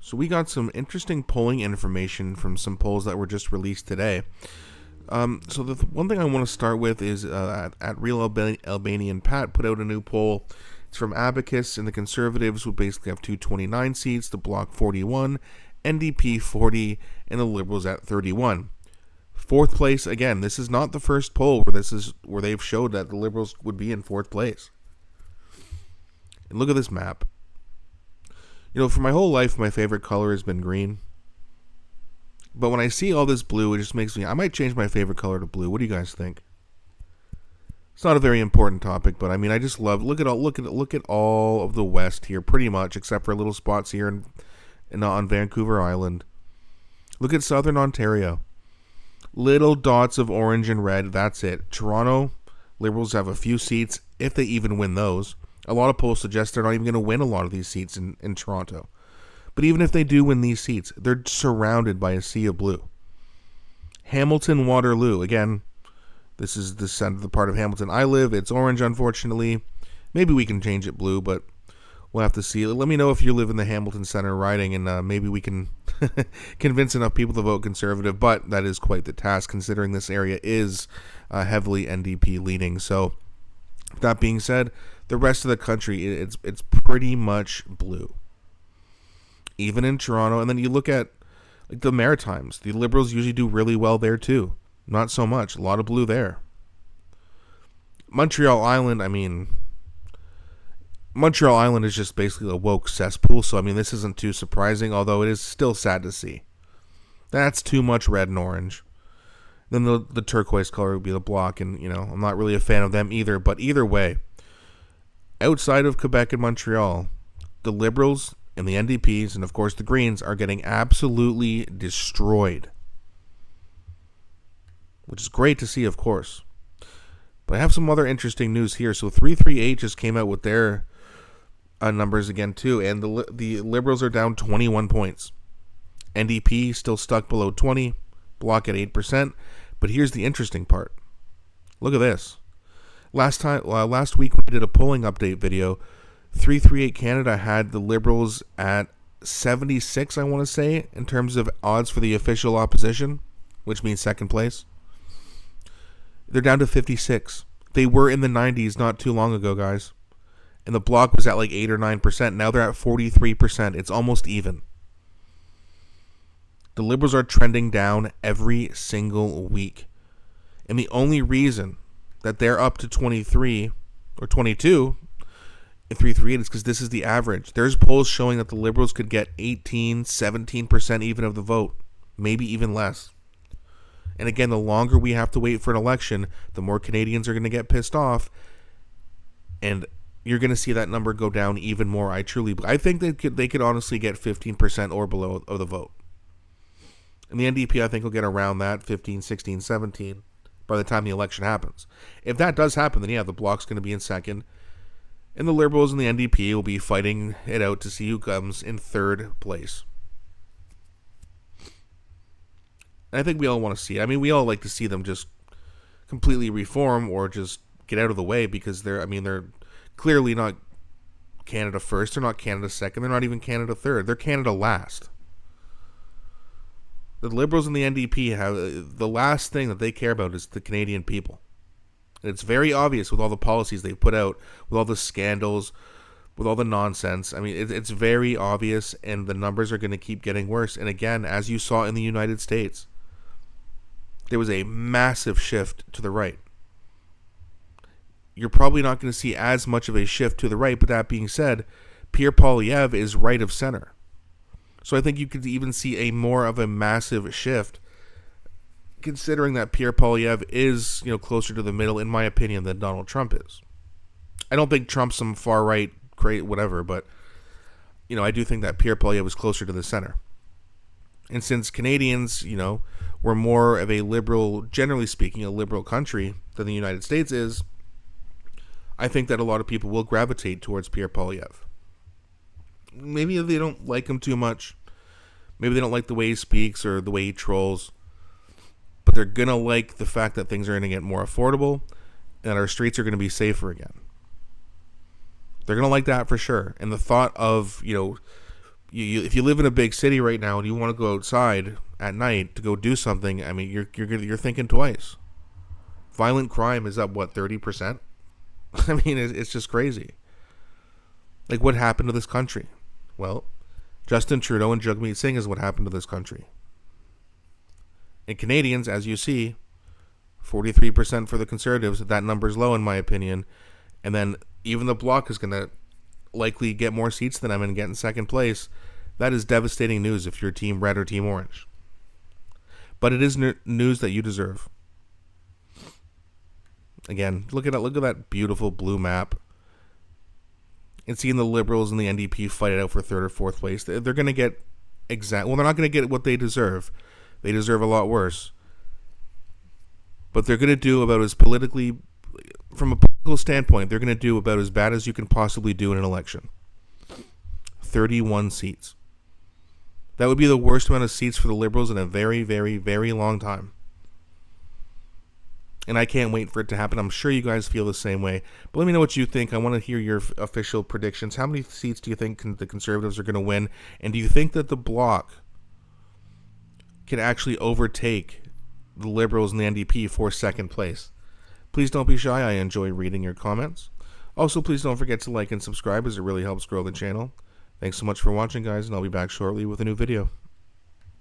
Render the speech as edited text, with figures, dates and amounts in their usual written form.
So we got some interesting polling information from some polls that were just released today. So the one thing I want to start with is at Real Albanian Pat put out a new poll. It's from Abacus, and the Conservatives would basically have 229 seats, the Bloc 41, NDP 40, and the Liberals at 31. Fourth place, again, this is not the first poll where they've showed that the Liberals would be in fourth place. And look at this map. You know, for my whole life, my favorite color has been green. But when I see all this blue, it just makes me... I might change my favorite color to blue. What do you guys think? It's not a very important topic, but I mean, I just love... Look at all of the West here, pretty much, except for little spots here on Vancouver Island. Look at Southern Ontario. Little dots of orange and red, that's it. Toronto, Liberals have a few seats, if they even win those. A lot of polls suggest they're not even going to win a lot of these seats in Toronto. But even if they do win these seats, they're surrounded by a sea of blue. Hamilton, Waterloo. Again, this is the part of Hamilton I live. It's orange, unfortunately. Maybe we can change it blue, but we'll have to see. Let me know if you live in the Hamilton Center riding, and maybe we can convince enough people to vote Conservative. But that is quite the task, considering this area is heavily NDP leaning. So, that being said, the rest of the country, it's pretty much blue. Even in Toronto. And then you look at like the Maritimes. The Liberals usually do really well there too. Not so much. A lot of blue there. Montreal Island, Montreal Island is just basically a woke cesspool. So, this isn't too surprising, although it is still sad to see. That's too much red and orange. Then the turquoise color would be the Bloc, and, I'm not really a fan of them either. But either way, outside of Quebec and Montreal, the Liberals and the NDPs, and of course the Greens, are getting absolutely destroyed. Which is great to see, of course. But I have some other interesting news here. So 338 just came out with their numbers again too, and the Liberals are down 21 points. NDP still stuck below 20, Bloc at 8%. But here's the interesting part. Look at this. Last week we did a polling update video. 338 Canada had the Liberals at 76, I want to say, in terms of odds for the official opposition, which means second place. They're down to 56. They were in the 90s not too long ago, guys. And the Bloc was at like 8 or 9%. Now they're at 43%. It's almost even. The Liberals are trending down every single week. And the only reason that they're up to 23 or 22 in 338 is because this is the average. There's polls showing that the Liberals could get 18, 17% even of the vote. Maybe even less. And again, the longer we have to wait for an election, the more Canadians are going to get pissed off. And you're going to see that number go down even more. I think they could honestly get 15% or below of the vote. And the NDP, I think, will get around that, 15, 16, 17, by the time the election happens. If that does happen, then yeah, the Bloc's going to be in second. And the Liberals and the NDP will be fighting it out to see who comes in third place. And I think we all want to see it. We all like to see them just completely reform or just get out of the way, because they're clearly not Canada first. They're not Canada second. They're not even Canada third. They're Canada last. The Liberals and the NDP have the last thing that they care about is the Canadian people. And it's very obvious with all the policies they put out, with all the scandals, with all the nonsense. It's very obvious, and the numbers are going to keep getting worse. And again, as you saw in the United States, there was a massive shift to the right. You're probably not going to see as much of a shift to the right, but that being said, Pierre Poilievre is right of center. So I think you could even see a more of a massive shift, considering that Pierre Poilievre is, closer to the middle, in my opinion, than Donald Trump is. I don't think Trump's some far right, great, whatever, but I do think that Pierre Poilievre is closer to the center. And since Canadians, we're more of a liberal, generally speaking, a liberal country than the United States is, I think that a lot of people will gravitate towards Pierre Poilievre. Maybe they don't like him too much. Maybe they don't like the way he speaks or the way he trolls. But they're going to like the fact that things are going to get more affordable and our streets are going to be safer again. They're going to like that for sure. And the thought of, if you live in a big city right now and you want to go outside at night to go do something, I mean, you're thinking twice. Violent crime is up, what, 30%? I mean, it's just crazy. Like, what happened to this country? Well, Justin Trudeau and Jagmeet Singh is what happened to this country. And Canadians, as you see, 43% for the Conservatives. That number's low in my opinion. And then even the Bloc is going to likely get more seats than them and get in second place. That is devastating news if you're Team Red or Team Orange. But it is news that you deserve. Again, look at that beautiful blue map. And seeing the Liberals and the NDP fight it out for third or fourth place. They're going to get they're not going to get what they deserve. They deserve a lot worse. But they're going to do about as politically, from a political standpoint, they're going to do about as bad as you can possibly do in an election. 31 seats. That would be the worst amount of seats for the Liberals in a very, very, very long time. And I can't wait for it to happen. I'm sure you guys feel the same way. But let me know what you think. I want to hear your official predictions. How many seats do you think the Conservatives are going to win? And do you think that the Bloc can actually overtake the Liberals and the NDP for second place? Please don't be shy. I enjoy reading your comments. Also, please don't forget to like and subscribe as it really helps grow the channel. Thanks so much for watching, guys, and I'll be back shortly with a new video.